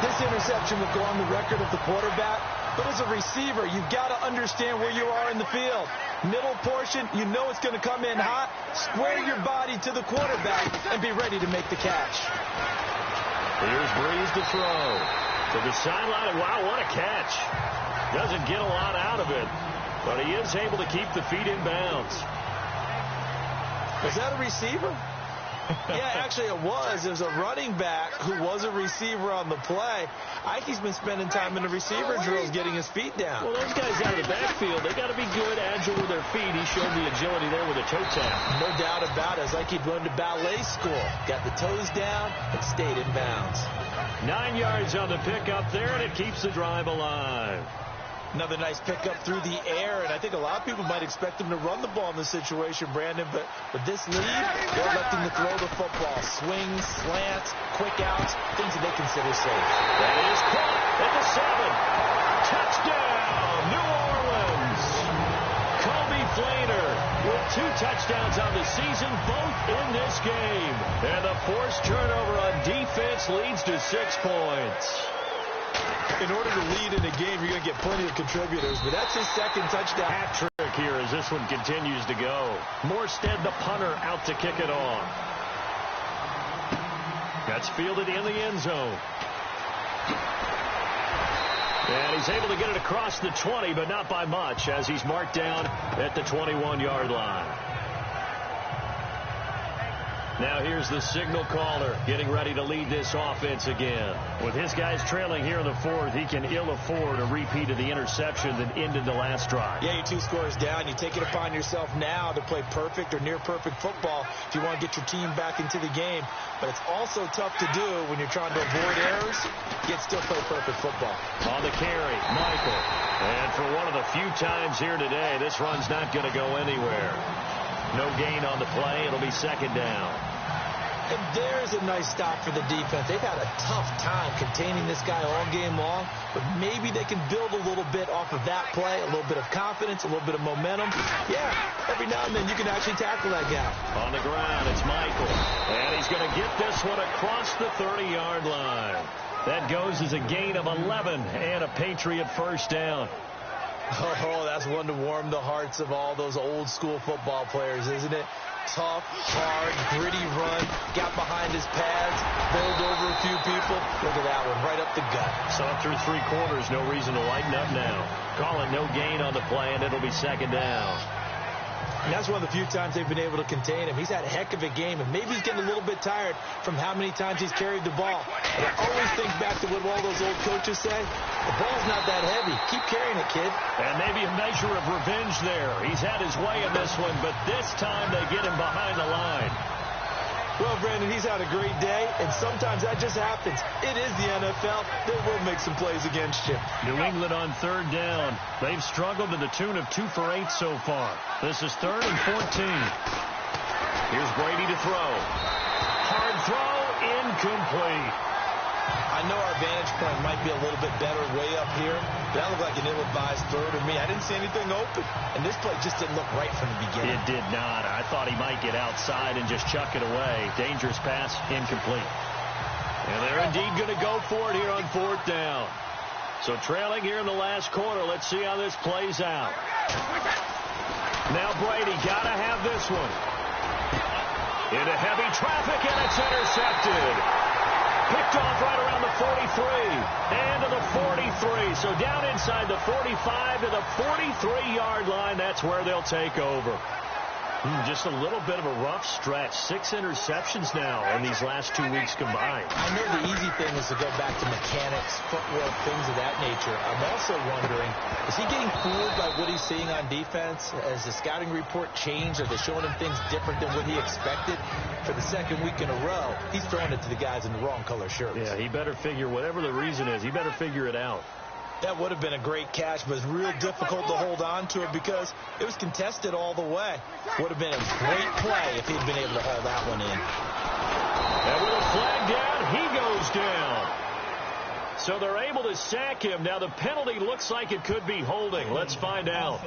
This interception will go on the record of the quarterback, but as a receiver, you've got to understand where you are in the field. Middle portion, you know it's going to come in hot. Square your body to the quarterback and be ready to make the catch. Here's Breeze to throw. To the sideline. Wow, what a catch. Doesn't get a lot out of it, but he is able to keep the feet in bounds. Was that a receiver? Yeah, actually it was. It was a running back who was a receiver on the play. Ike's been spending time in the receiver drills getting his feet down. Well, those guys out of the backfield, they got to be good, agile with their feet. He showed the agility there with a toe tap. No doubt about it. It's like he'd gone to ballet school. Got the toes down and stayed in bounds. 9 yards on the pickup there, and it keeps the drive alive. Another nice pickup through the air, and I think a lot of people might expect him to run the ball in this situation, Brandon, but with this lead, they're electing to throw the football. Swings, slants, quick outs, things that they consider safe. That is caught at the 7. Touchdown, New Orleans. Kobe Flainer with 2 touchdowns on the season, both in this game. And the forced turnover on defense leads to 6 points. In order to lead in a game, you're going to get plenty of contributors, but that's his second touchdown. Hat trick here as this one continues to go. Morstead, the punter, out to kick it off. That's fielded in the end zone. And he's able to get it across the 20, but not by much, as he's marked down at the 21-yard line. Now here's the signal caller getting ready to lead this offense again. With his guys trailing here in the 4th, he can ill afford a repeat of the interception that ended the last drive. Yeah, you're 2 scores down. You take it upon yourself now to play perfect or near perfect football if you want to get your team back into the game. But it's also tough to do when you're trying to avoid errors, yet still play perfect football. On the carry, Michael. And for one of the few times here today, this run's not going to go anywhere. No gain on the play. It'll be 2nd down. And there's a nice stop for the defense. They've had a tough time containing this guy all game long, but maybe they can build a little bit off of that play, a little bit of confidence, a little bit of momentum. Yeah, every now and then you can actually tackle that guy. On the ground, it's Michael. And he's going to get this one across the 30-yard line. That goes as a gain of 11 and a Patriot first down. Oh, that's one to warm the hearts of all those old school football players, isn't it? Tough, hard, gritty run, got behind his pads, bowled over a few people. Look at that one, right up the gut. Saw through 3 quarters, no reason to lighten up now. Call it no gain on the play, and it'll be 2nd down. And that's one of the few times they've been able to contain him. He's had a heck of a game, and maybe he's getting a little bit tired from how many times he's carried the ball. And I always think back to what all those old coaches say. The ball's not that heavy. Keep carrying it, kid. And maybe a measure of revenge there. He's had his way in this one, but this time they get him behind the line. Well, Brandon, he's had a great day, and sometimes that just happens. It is the NFL. They will make some plays against you. New England on 3rd down. They've struggled to the tune of 2 for 8 so far. This is 3rd and 14. Here's Brady to throw. Hard throw, incomplete. I know our vantage point might be a little bit better way up here, but that looked like an ill-advised throw to me. I didn't see anything open, and this play just didn't look right from the beginning. It did not. I thought he might get outside and just chuck it away. Dangerous pass, incomplete. And they're indeed going to go for it here on 4th down. So trailing here in the last quarter. Let's see how this plays out. Now Brady got to have this one. Into heavy traffic, and it's intercepted. Picked off right around the 43 and to the 43. So down inside the 45 to the 43-yard line. That's where they'll take over. Just a little bit of a rough stretch. 6 interceptions now in these last 2 weeks combined. I know the easy thing is to go back to mechanics, footwork, things of that nature. I'm also wondering, is he getting fooled by what he's seeing on defense? Has the scouting report changed? Are they showing him things different than what he expected? For the 2nd week in a row, he's throwing it to the guys in the wrong color shirts. Yeah, he better figure, whatever the reason is, he better figure it out. That would have been a great catch, but it's real difficult to hold on to it because it was contested all the way. Would have been a great play if he'd been able to haul that one in. And with a flag down, he goes down. So they're able to sack him. Now the penalty looks like it could be holding. Let's find out.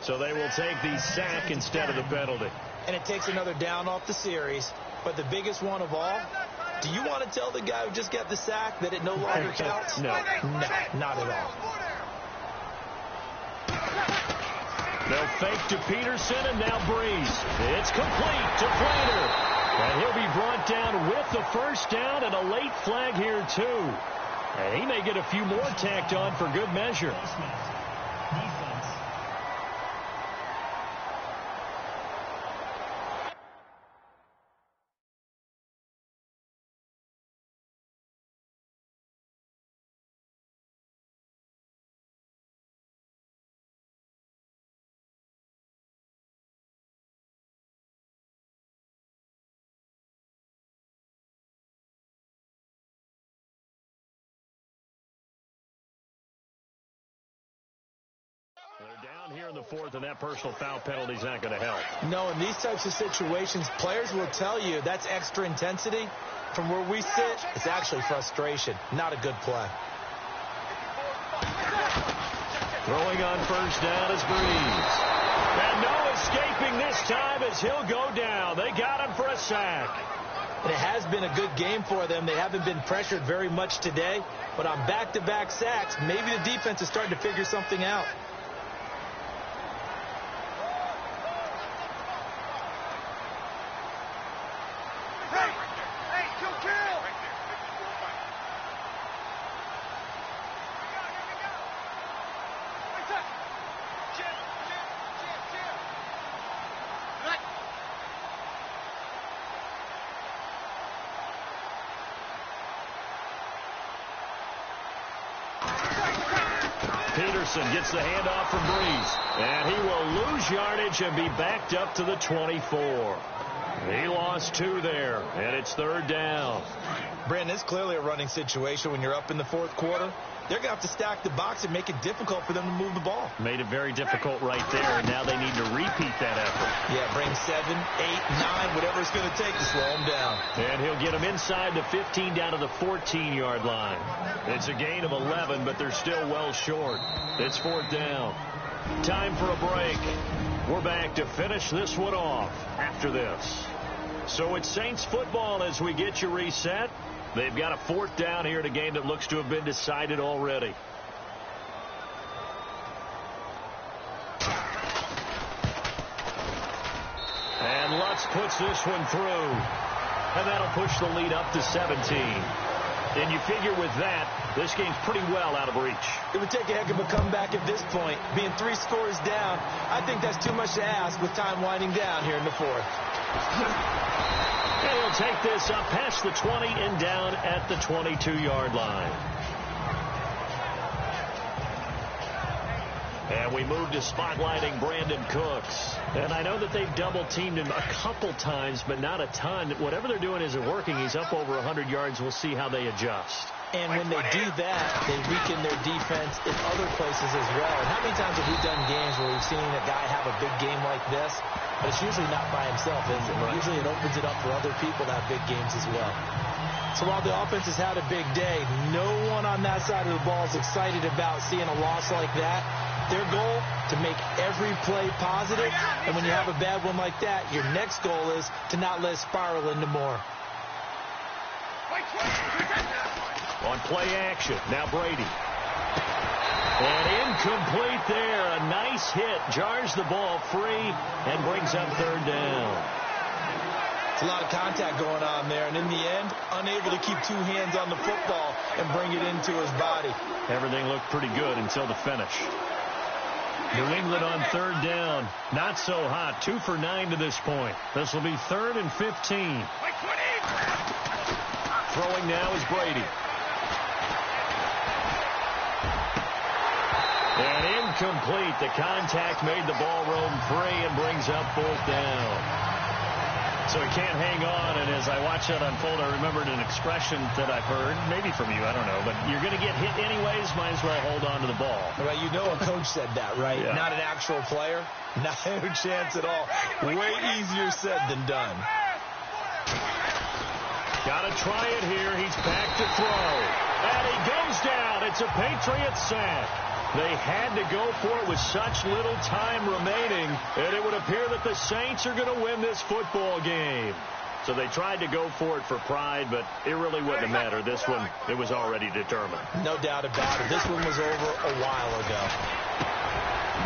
So they will take the sack instead of the penalty. And it takes another down off the series. But the biggest one of all, Do you want to tell the guy who just got the sack that it no longer counts? No, not at all. They'll fake to Peterson, and now Breeze. It's complete to Flater. And he'll be brought down with the first down and a late flag here, too. And he may get a few more tacked on for good measure. They're down here in the fourth, and that personal foul penalty is not going to help. No, in these types of situations, players will tell you that's extra intensity. From where we sit, it's actually frustration. Not a good play. Throwing on first down is Breeze. And no escaping this time as he'll go down. They got him for a sack. And it has been a good game for them. They haven't been pressured very much today. But on back-to-back sacks, maybe the defense is starting to figure something out. Peterson gets the handoff from Breeze. And he will lose yardage and be backed up to the 24. He lost 2 there, and it's third down. Brandon, it's clearly a running situation when you're up in the fourth quarter. They're going to have to stack the box and make it difficult for them to move the ball. Made it very difficult right there, and now they need to repeat that effort. Yeah, bring 7, 8, 9, whatever it's going to take to slow him down. And he'll get him inside the 15 down to the 14-yard line. It's a gain of 11, but they're still well short. It's fourth down. Time for a break. We're back to finish this one off after this. So it's Saints football as we get you reset. They've got a fourth down here in a game that looks to have been decided already. And Lutz puts this one through. And that'll push the lead up to 17. And you figure with that, this game's pretty well out of reach. It would take a heck of a comeback at this point. Being 3 scores down, I think that's too much to ask with time winding down here in the fourth. And he'll take this up past the 20 and down at the 22-yard line. And we move to spotlighting Brandon Cooks. And I know that they've double-teamed him a couple times, but not a ton. Whatever they're doing isn't working. He's up over 100 yards. We'll see how they adjust. And when they do that, they weaken their defense in other places as well. And how many times have we done games where we've seen a guy have a big game like this? But it's usually not by himself, is it? Right. Usually it opens it up for other people to have big games as well. So while the offense has had a big day, no one on that side of the ball is excited about seeing a loss like that. Their goal, to make every play positive. And when you have a bad one like that, your next goal is to not let it spiral into more. On play action, now Brady. And incomplete there. A nice hit. Jars the ball free and brings up third down. It's a lot of contact going on there. And in the end, unable to keep 2 hands on the football and bring it into his body. Everything looked pretty good until the finish. New England on third down. Not so hot. 2 for 9 to this point. This will be 3rd and 15. Throwing now is Brady. And incomplete. The contact made the ball roam free and brings up fourth down. So he can't hang on, and as I watch that unfold, I remembered an expression that I've heard, maybe from you, I don't know, but you're going to get hit anyways, might as well hold on to the ball. Well, you know a coach said that, right? Yeah. Not an actual player. Not a chance at all. Way easier said than done. Got to try it here. He's back to throw. And he goes down. It's a Patriots sack. They had to go for it with such little time remaining, and it would appear that the Saints are going to win this football game. So they tried to go for it for pride, but it really wouldn't have mattered. This one, it was already determined. No doubt about it. This one was over a while ago.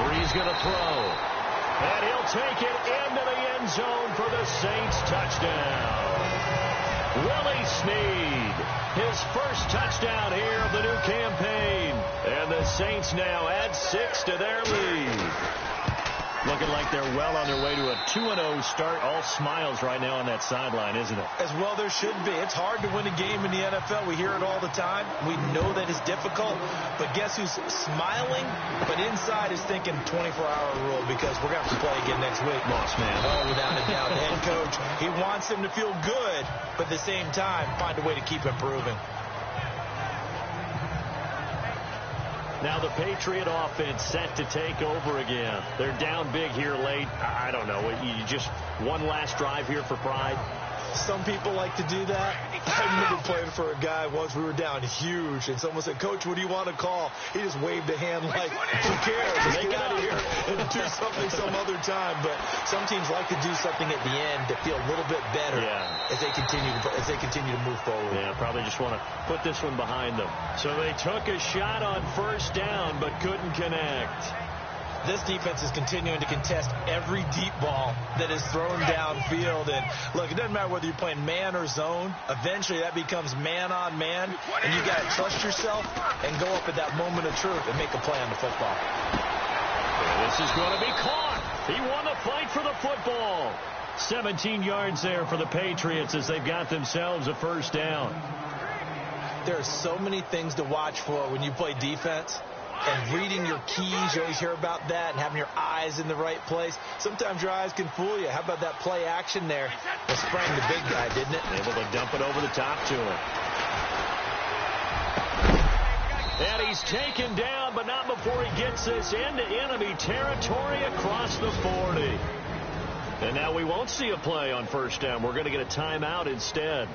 Bree's going to throw. And he'll take it into the end zone for the Saints touchdown. Willie Snead, his first touchdown here of the new campaign. And the Saints now add 6 to their lead. Looking like they're well on their way to a 2-0 start. All smiles right now on that sideline, isn't it? As well there should be. It's hard to win a game in the NFL. We hear it all the time. We know that it's difficult. But guess who's smiling? But inside is thinking 24-hour rule because we're going to have to play again next week. Boss man. Oh, without a doubt. The head coach, he wants them to feel good, but at the same time, find a way to keep improving. Now the Patriot offense set to take over again. They're down big here late. I don't know. You just one last drive here for pride. Some people like to do that. I remember playing for a guy once. We were down huge, and someone said, "Coach, what do you want to call?" He just waved a hand like, "Who cares? Let's get out of here and do something some other time." But some teams like to do something at the end to feel a little bit better as they continue to move forward. Yeah, probably just want to put this one behind them. So they took a shot on first down, but couldn't connect. This defense is continuing to contest every deep ball that is thrown downfield. And, look, it doesn't matter whether you're playing man or zone. Eventually, that becomes man on man. And you got to trust yourself and go up at that moment of truth and make a play on the football. This is going to be caught. He won the fight for the football. 17 yards there for the Patriots as they've got themselves a first down. There are so many things to watch for when you play defense. And reading your keys, you always hear about that, and having your eyes in the right place. Sometimes your eyes can fool you. How about that play action there? It sprang the big guy, didn't it? Able to dump it over the top to him. And he's taken down, but not before he gets this into enemy territory across the 40. And now we won't see a play on first down. We're going to get a timeout instead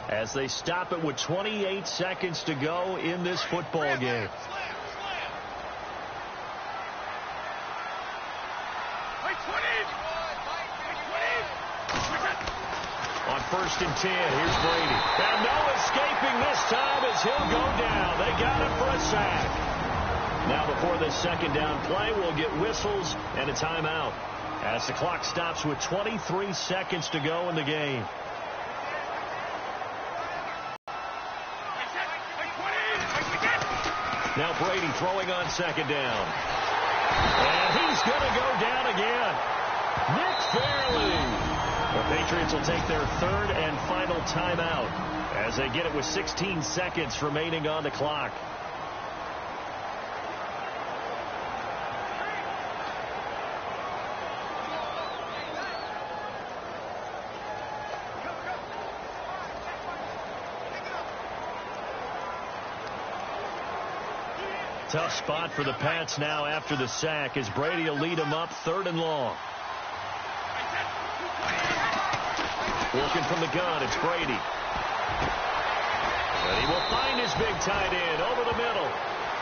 as they stop it with 28 seconds to go in this football game. On 1st and 10, here's Brady. And no escaping this time as he'll go down. They got him for a sack. Now before this second down play, we'll get whistles and a timeout as the clock stops with 23 seconds to go in the game. Now Brady throwing on second down. And he's going to go down again. Nick Fairley. The Patriots will take their third and final timeout as they get it with 16 seconds remaining on the clock. Tough spot for the Pats now after the sack as Brady will lead them up 3rd and long. Working from the gun, it's Brady. And he will find his big tight end over the middle.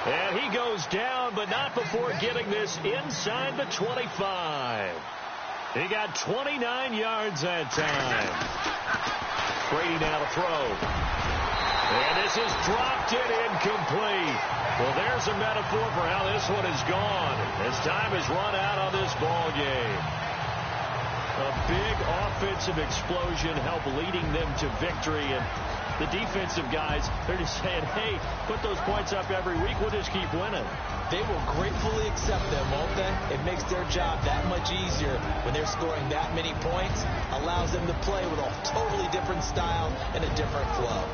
And he goes down, but not before getting this inside the 25. He got 29 yards that time. Brady now to throw. And this is dropped in incomplete. Well, there's a metaphor for how this one is gone. As time has run out on this ball game. A big offensive explosion helped leading them to victory. And the defensive guys, they're just saying, hey, put those points up every week. We'll just keep winning. They will gratefully accept them, won't they? It makes their job that much easier when they're scoring that many points. Allows them to play with a totally different style and a different flow.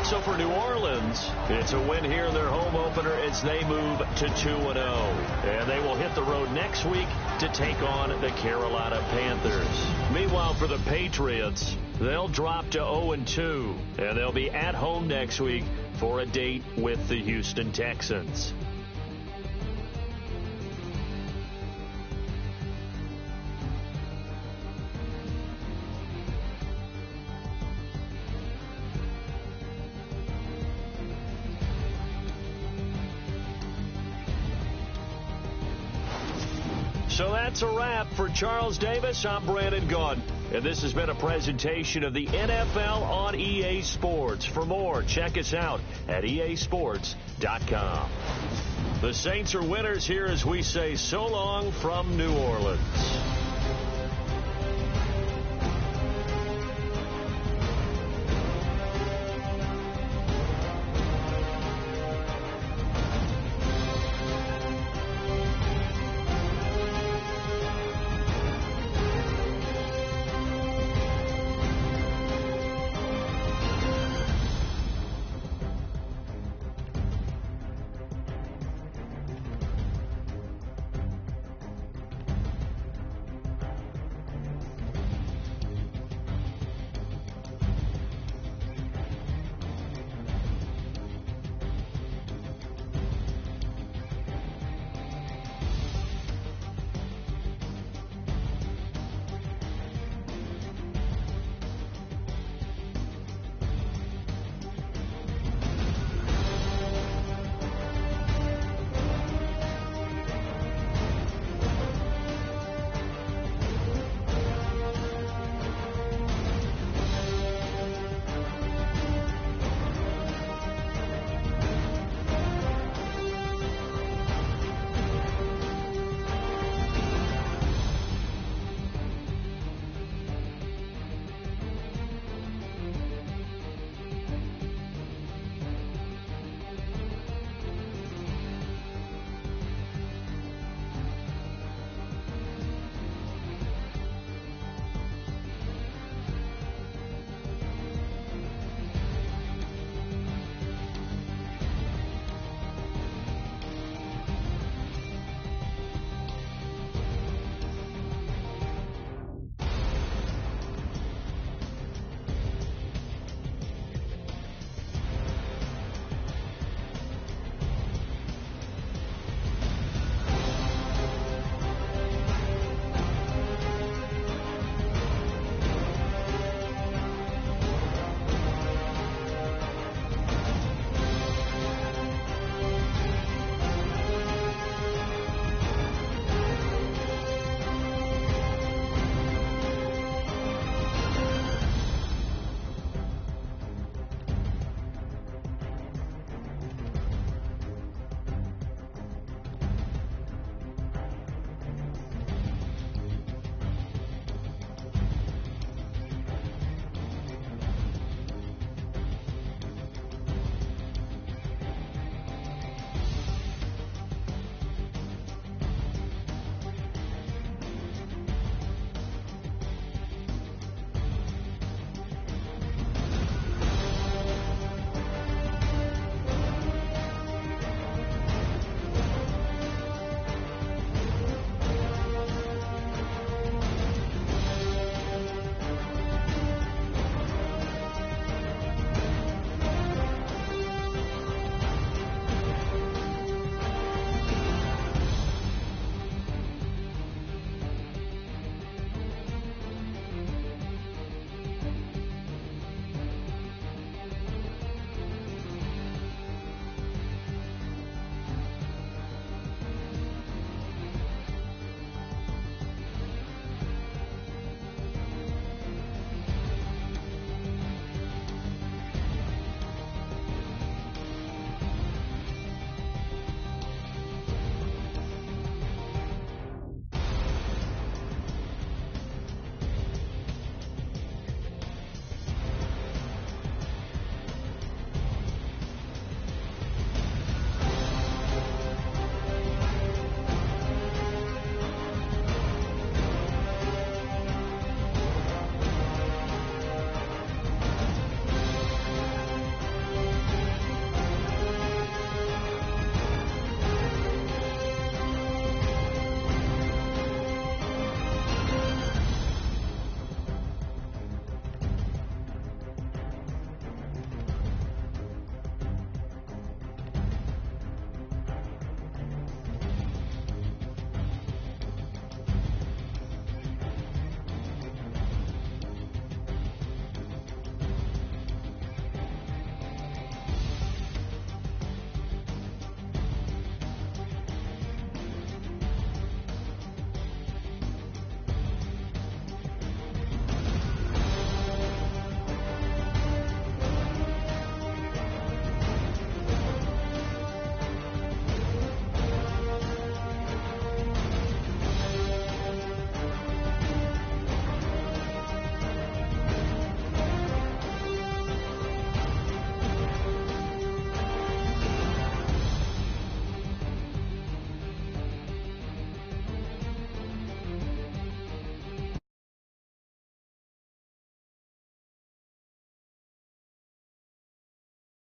So for New Orleans, it's a win here in their home opener as they move to 2-0. And they will hit the road next week to take on the Carolina Panthers. Meanwhile, for the Patriots, they'll drop to 0-2. And they'll be at home next week for a date with the Houston Texans. So that's a wrap for Charles Davis. I'm Brandon Gaudin. And this has been a presentation of the NFL on EA Sports. For more, check us out at easports.com. The Saints are winners here as we say so long from New Orleans.